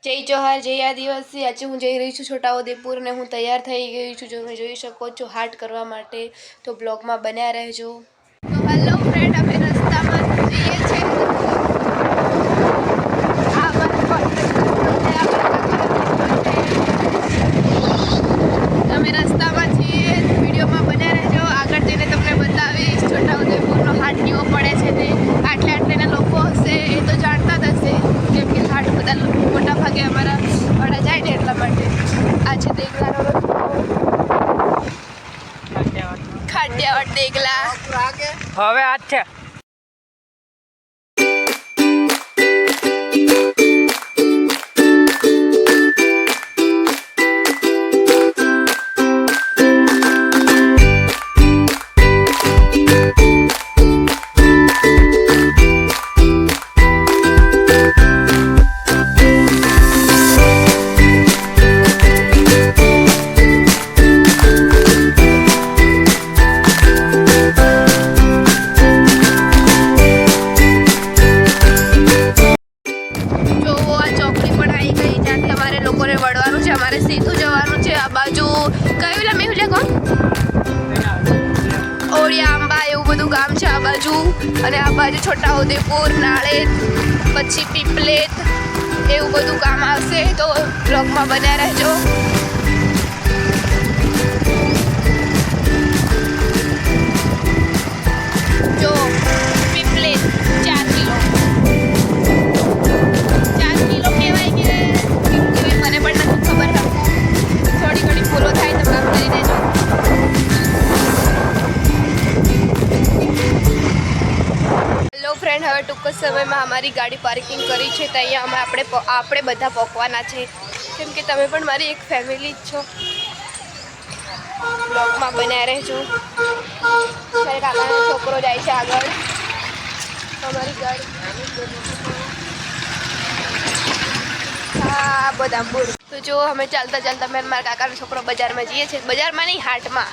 જય જોહાર, જય આદિવાસી। આજે હું જઈ રહી છું છોટાઉદેપુર ને હું તૈયાર થઈ ગઈ છું, જો જોઈ શકો છો હાટ કરવા માટે। તો બ્લોગમાં બન્યા રહેજો। તો હેલો ફ્રેન્ડ, અમે રસ્તામાં જઈએ છીએ। અમે રસ્તામાં છીએ, વિડીયોમાં બન્યા રહેજો। આગળ જઈને તમને બતાવીશ છોટાઉદેપુરનો હાટ કેવો પડે છે તે। આટલેના લોકો હશે એ તો જાણતા જ હશે, કેમ કે હાટ બધા મોટા ભાગે અમારા વાળા જાય ને એટલા માટે। આ છે દેગલાનો રસ્તો, ખાટિયાવાડ દેગલા। હવે આજ છે સીધું જવાનું છે। આ બાજુ કયું લે મેહુલે કોણ ઓળિયા આંબા એવું બધું ગામ છે આ બાજુ, અને આ બાજુ છોટાઉદેપુર, નાળેદ, પછી પીપલેત એવું બધું ગામ આવશે। તો બ્લોગમાં બન્યા રહેજો। જો પીપલેત 4 કિલો કહેવાય કે મને પણ નથી ખબર, થોડી ઘણી ભૂલો થાય તો માફ કરી દેજો। હેલો ફ્રેન્ડ, હવે ટૂંક જ સમયમાં અમારી ગાડી પાર્કિંગ કરી છે, તો અહીંયા આપણે બધા પહોંચવાના છે, કેમ કે તમે પણ મારી એક ફેમિલી જ છો। બ્લોગમાં બન્યા રહેજો। મારા કાકાનો છોકરો જાય છે આગળ, અમારી ગાડી હા બદામપુર। તો જો અમે ચાલતા ચાલતા મેં મારા કાકાનો છોકરો બજારમાં જઈએ છીએ, બજારમાં નહીં હાટમાં।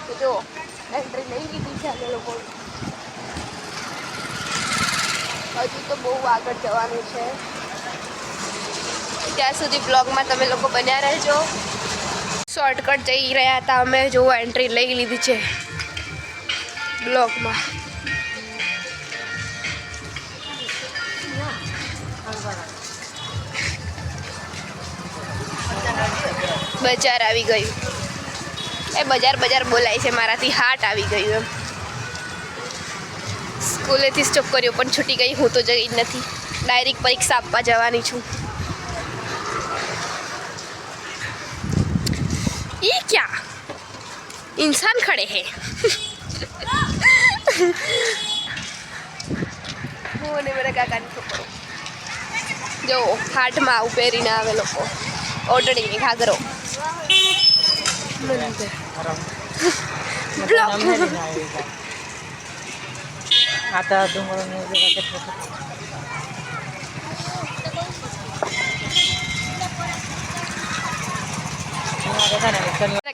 તો જો એન્ટ્રી લઈ લીધી છે અમે લોકો, હજુ તો બહુ આગળ જવાનું છે, ત્યાં સુધી બ્લોગમાં તમે લોકો બન્યા રહેજો। શોર્ટકટ જઈ રહ્યા હતા અમે, જો એન્ટ્રી લઈ લીધી છે બ્લોગમાં। બજાર આવી ગયું, એ બજાર બોલાય છે મારાથી, હાટ આવી ગયું એમ। સ્કૂલેથી છોકરીઓ પણ છૂટી ગઈ, હું તો જઈ જ નથી, ડાયરેક્ટ પરીક્ષા આપવા જવાની છું। ये क्या इंसान खड़े हैं હું અને મારા કાકાની છોકરો જો હાટમાં આવું પહેરીને આવે લોકો, ઓટડીને ઘાઘરો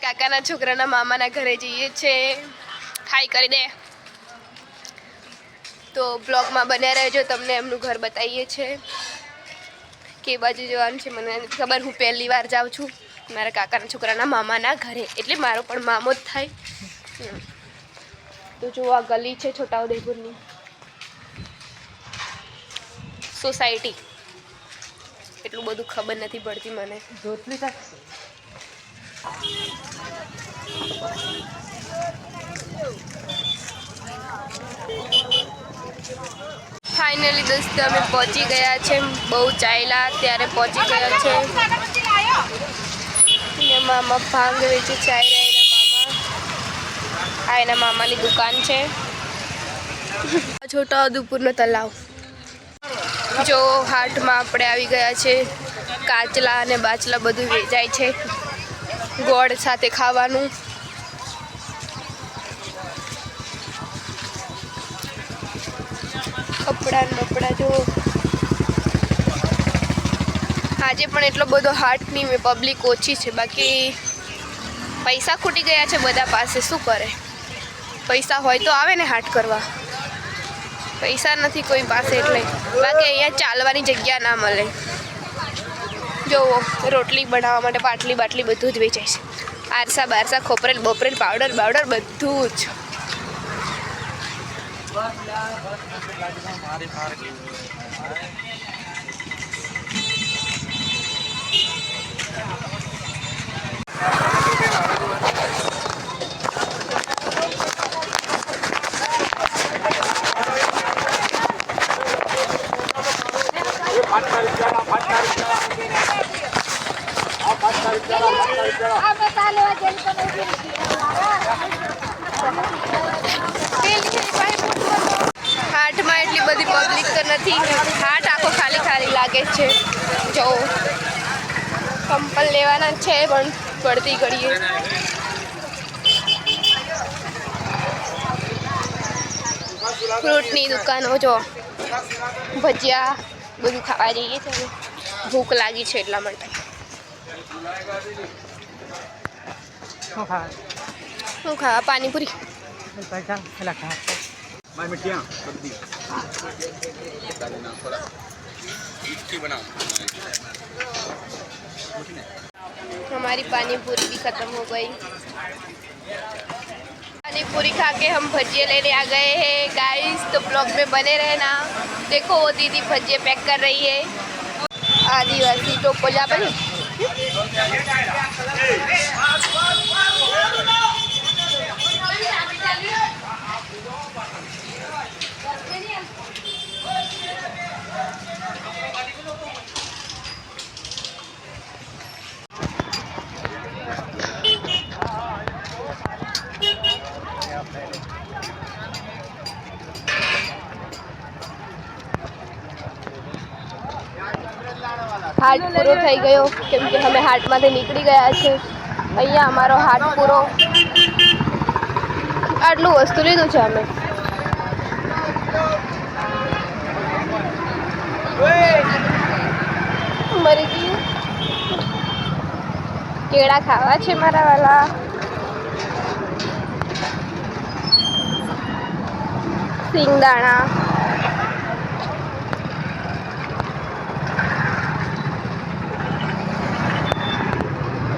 કાકાના છોકરાના મામાના ઘરે જઈએ છે, હાઈ કરી દે। તો બ્લોગમાં બન્યા રહેજો, તમને એમનું ઘર બતાવીએ છીએ કે બાજુ જવાનું છે મને નથી ખબર। હું પહેલી વાર જાઉં છું મારા કાકાના છોકરાના મામાના ઘરે, એટલે મારો પણ મામો જ થાય। તો જો આ ગલી છે છોટાઉદેપુરની સોસાયટી, એટલું બધું ખબર નથી પડતી મને। ફાઇનલી દોસ્તો અમે પહોંચી ગયા છે, બહુ ચાલ્યા ત્યારે પહોંચી ગયા છે। મામા ભાંગ વેચે છે, આ એના મામાની દુકાન છે। છોટાઉદેપુરનો તલાવ, જો હાટમાં આપણે આવી ગયા છે, કાચલા અને બાચલા બધું વેચાય છે, ગોળ સાથે ખાવાનું। કપડાં બપડા જો આજે પણ એટલો બધો હાટની પબ્લિક ઓછી છે, બાકી પૈસા ખૂટી ગયા છે બધા પાસે, શું કરે, પૈસા હોય તો આવે ને હાટ કરવા। પૈસા નથી કોઈ પાસે એટલે, બાકી અહીંયા ચાલવાની જગ્યા ના મળે। જોવો રોટલી બનાવવા માટે પાટલી બાટલી બધું જ વેચાય છે. આરસા બારસા ખોપરેલ બોપરેલ પાવડર બાવડર બધું જ. હાટમાં એટલી બધી પબ્લિક તો નથી. હાટ આખો ખાલી ખાલી લાગે છે. જો ચંપલ લેવાના છે પણ પડતી ઘડીએ. ફ્રૂટની દુકાનો જો ભજીયા બધું ખાવા જઈએ છે. ભૂખ લાગી છે એટલા માટે. શું ખાવા? પાણીપુરી. हमारी पानी पूरी भी खत्म हो गई. पानी पूरी खा के हम भजिए लेने आ गए हैं गाइस. तो ब्लॉग में बने रहना. देखो वो दीदी भजिए पैक कर रही है. आदिवासी टोपो जा बनी. હાટ પૂરો થઈ ગયો કેમ કે અમે હાટમાંથી નીકળી ગયા છે. અહીંયા અમારો હાટ પૂરો. આટલું વસ્તુ લીધું છે અમે. મરી ગયું. કેળા ખાવા છે મારા વાલા. સિંગદાણા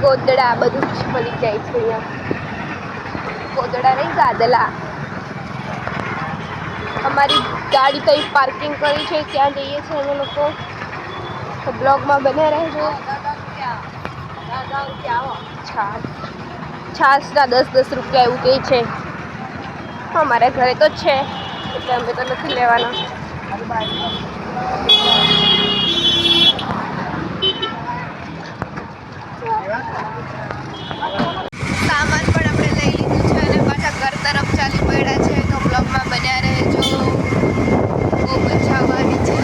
ગોદડા બધું જ મળી જાય છે અહીંયા. ગોદડા નહીં ગાદલા. અમારી ગાડી તો પાર્કિંગ કરી છે ત્યાં જઈએ છીએ અમે લોકો. તો બ્લોગમાં બને રહેજો. છાશના 10-10 રૂપિયા એવું કહે છે. અમારા ઘરે તો છે એટલે અમે તો નથી લેવાના. સામાન પણ આપણે લઈ લીધું છે અને પાછા ઘર તરફ ચાલી પડ્યા છે. તો બ્લોગમાં બન્યા રહેજો. બહુ મજા આવવાની છે.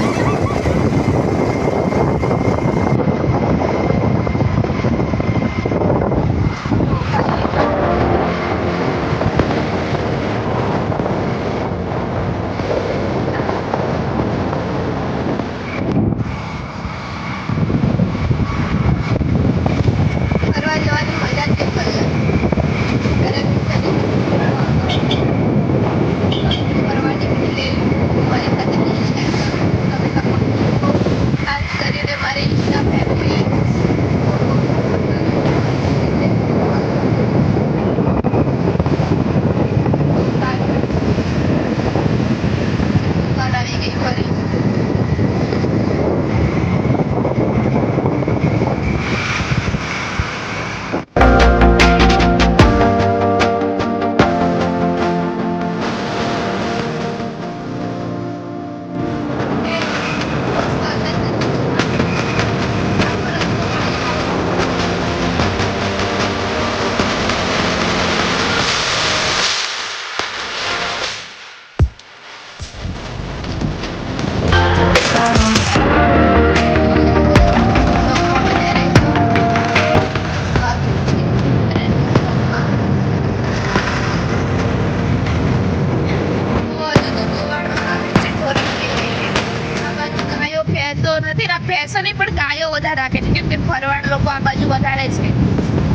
ભેંસો નહીં પણ ગાયો વધારે રાખે છે કેમ કે ભરવાડ લોકો આ બાજુ વધારે છે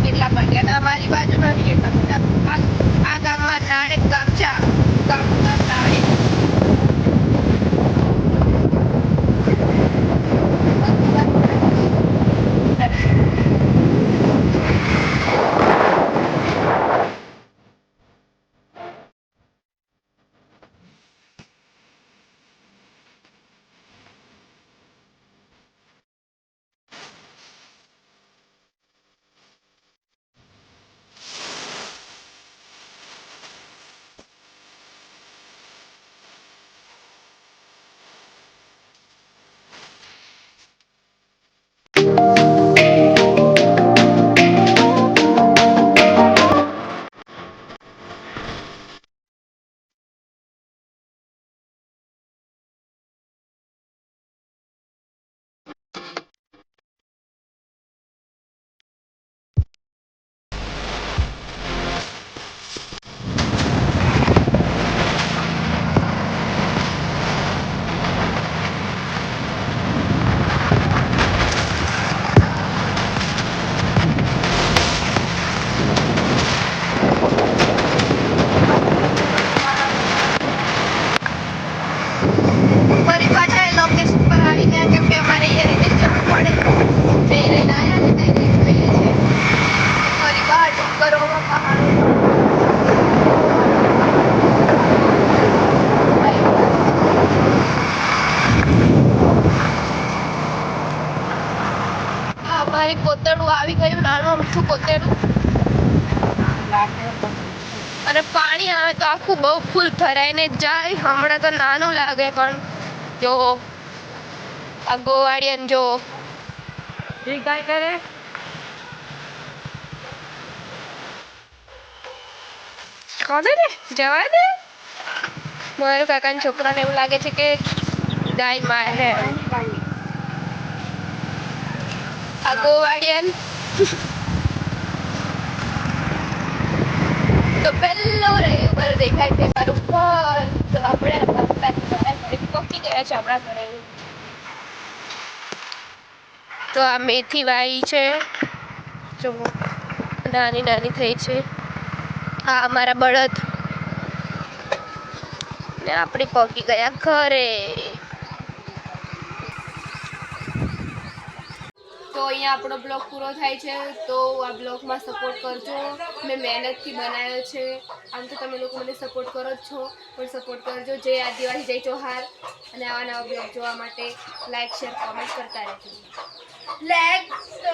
એટલા માટે. અને અમારી બાજુ નથી એટલા. આ ગામમાં નાણે ગામચા ગામના નાણે એક કોતરડું આવી ગયું, નાનું અમથું કોતરડું. અને પાણી આવે તો આખું બહુ ફૂલ ભરાઈને જ જાય. હમણાં તો નાનું લાગે, પણ જો આ ગોવાળિયન જો એ કાંઈ કરે. કોને ને જવા દે. મારા કાકાના છોકરાને એવું લાગે છે કે ગાય મારે. આ ગોવાળિયન તો પેલો રે ઉપર દેખાય છે મારું ઘર. તો આપણે પહોંચી ગયા છે આપણા ઘરે. તો આ મેથી વાઈ છે, જો નાની નાની થઈ છે. આ અમારા બળદ ને આપણે પહોંચી ગયા ઘરે. તો અહીંયા આપણો બ્લોગ પૂરો થાય છે. તો આ બ્લોગમાં સપોર્ટ કરજો. મેં મહેનતથી બનાવ્યો છે. આમ તો તમે લોકો મને સપોર્ટ કરો જ છો, પણ સપોર્ટ કરજો. જય આદિવાસી, જય ચોહાર. અને આવા નવા બ્લોગ જોવા માટે લાઈક, શેર, કોમેન્ટ કરતા રહેજો. લાઈક તો